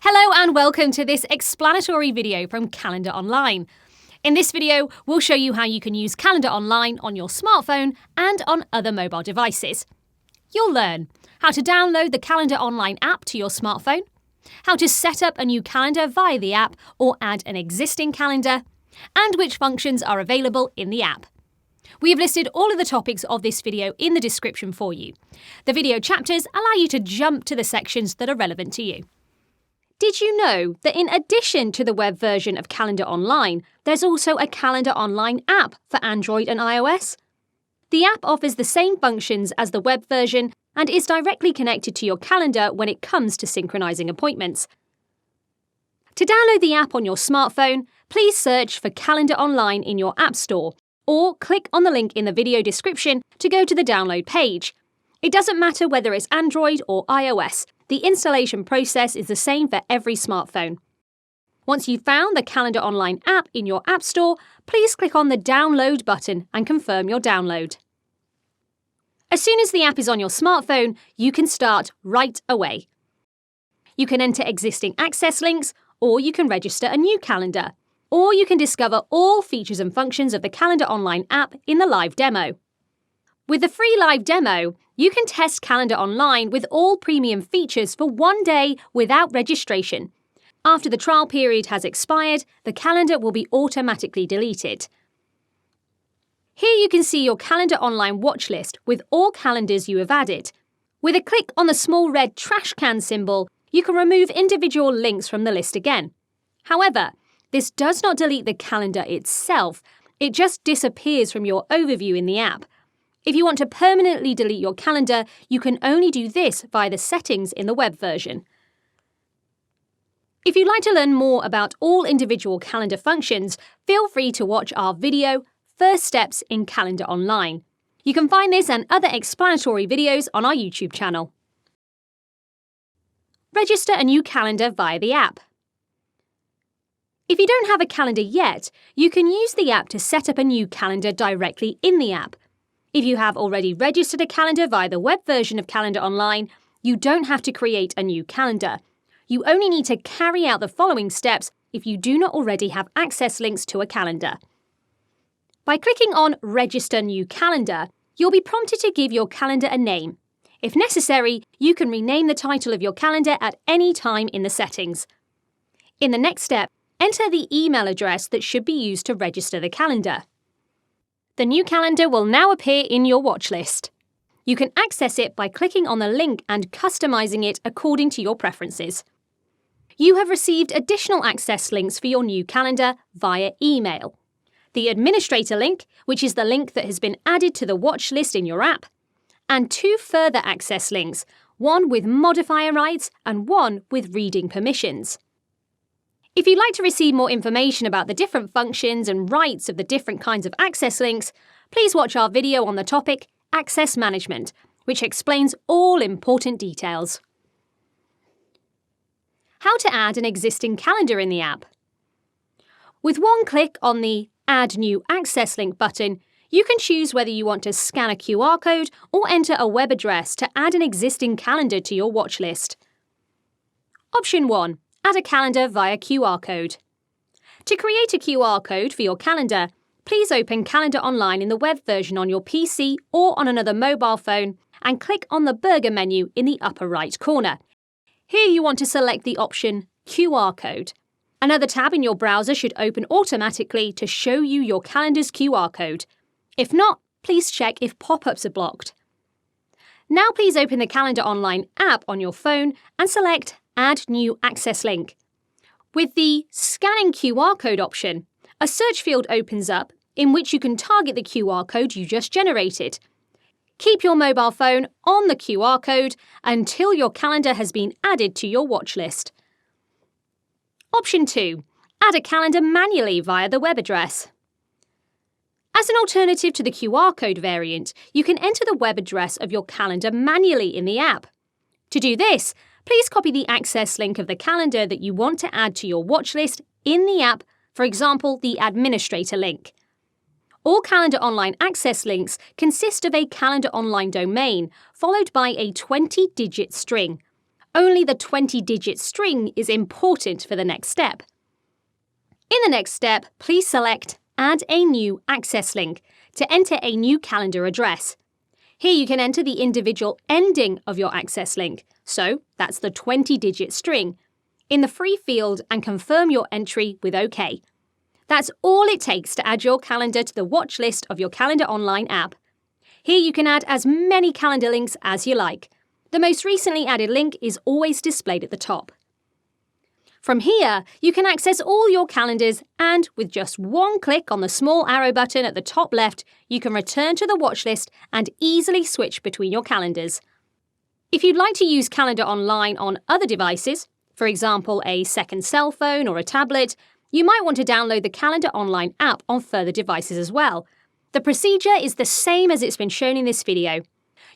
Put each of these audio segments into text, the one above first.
Hello and welcome to this explanatory video from Calendar Online. In this video, we'll show you how you can use Calendar Online on your smartphone and on other mobile devices. You'll learn how to download the Calendar Online app to your smartphone, how to set up a new calendar via the app or add an existing calendar, and which functions are available in the app. We have listed all of the topics of this video in the description for you. The video chapters allow you to jump to the sections that are relevant to you. Did you know that in addition to the web version of Calendar Online, there's also a Calendar Online app for Android and iOS? The app offers the same functions as the web version and is directly connected to your calendar when it comes to synchronizing appointments. To download the app on your smartphone, please search for Calendar Online in your App Store or click on the link in the video description to go to the download page. It doesn't matter whether it's Android or iOS. The installation process is the same for every smartphone. Once you've found the Calendar Online app in your App Store, please click on the Download button and confirm your download. As soon as the app is on your smartphone, you can start right away. You can enter existing access links, or you can register a new calendar, or you can discover all features and functions of the Calendar Online app in the live demo. With the free live demo, you can test Calendar Online with all premium features for 1 day without registration. After the trial period has expired, the calendar will be automatically deleted. Here you can see your Calendar Online watch list with all calendars you have added. With a click on the small red trash can symbol, you can remove individual links from the list again. However, this does not delete the calendar itself, it just disappears from your overview in the app. If you want to permanently delete your calendar, you can only do this via the settings in the web version. If you'd like to learn more about all individual calendar functions, feel free to watch our video, First Steps in Calendar Online. You can find this and other explanatory videos on our YouTube channel. Register a new calendar via the app. If you don't have a calendar yet, you can use the app to set up a new calendar directly in the app. If you have already registered a calendar via the web version of Calendar Online, you don't have to create a new calendar. You only need to carry out the following steps if you do not already have access links to a calendar. By clicking on Register New Calendar, you'll be prompted to give your calendar a name. If necessary, you can rename the title of your calendar at any time in the settings. In the next step, enter the email address that should be used to register the calendar. The new calendar will now appear in your watch list. You can access it by clicking on the link and customizing it according to your preferences. You have received additional access links for your new calendar via email. The administrator link, which is the link that has been added to the watch list in your app, and 2 further access links, one with modifier rights and one with reading permissions. If you'd like to receive more information about the different functions and rights of the different kinds of access links, please watch our video on the topic Access Management, which explains all important details. How to add an existing calendar in the app. With one click on the Add New Access Link button, you can choose whether you want to scan a QR code or enter a web address to add an existing calendar to your watch list. Option 1. Add a calendar via QR code. To create a QR code for your calendar, please open Calendar Online in the web version on your PC or on another mobile phone and click on the burger menu in the upper right corner. Here you want to select the option QR code. Another tab in your browser should open automatically to show you your calendar's QR code. If not, please check if pop-ups are blocked. Now please open the Calendar Online app on your phone and select Add New Access Link. With the Scanning QR Code option, a search field opens up in which you can target the QR code you just generated. Keep your mobile phone on the QR code until your calendar has been added to your watch list. Option 2. Add a calendar manually via the web address. As an alternative to the QR code variant, you can enter the web address of your calendar manually in the app. To do this, please copy the access link of the calendar that you want to add to your watch list in the app, for example, the administrator link. All Calendar Online access links consist of a Calendar Online domain, followed by a 20-digit string. Only the 20-digit string is important for the next step. In the next step, please select Add a new access link to enter a new calendar address. Here you can enter the individual ending of your access link, so that's the 20-digit string, in the free field and confirm your entry with OK. That's all it takes to add your calendar to the watch list of your Calendar Online app. Here you can add as many calendar links as you like. The most recently added link is always displayed at the top. From here, you can access all your calendars and, with just one click on the small arrow button at the top left, you can return to the watch list and easily switch between your calendars. If you'd like to use Calendar Online on other devices, for example a second cell phone or a tablet, you might want to download the Calendar Online app on further devices as well. The procedure is the same as it's been shown in this video.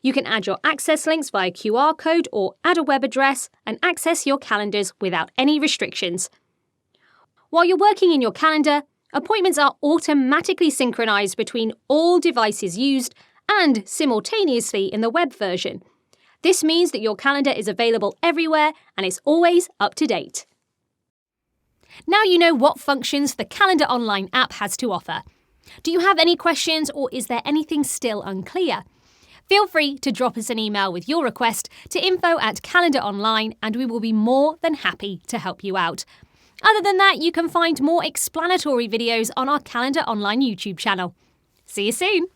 You can add your access links via QR code or add a web address and access your calendars without any restrictions. While you're working in your calendar, appointments are automatically synchronized between all devices used and simultaneously in the web version. This means that your calendar is available everywhere and is always up to date. Now you know what functions the Calendar Online app has to offer. Do you have any questions or is there anything still unclear? Feel free to drop us an email with your request to info@Calendar Online and we will be more than happy to help you out. Other than that, you can find more explanatory videos on our Calendar Online YouTube channel. See you soon!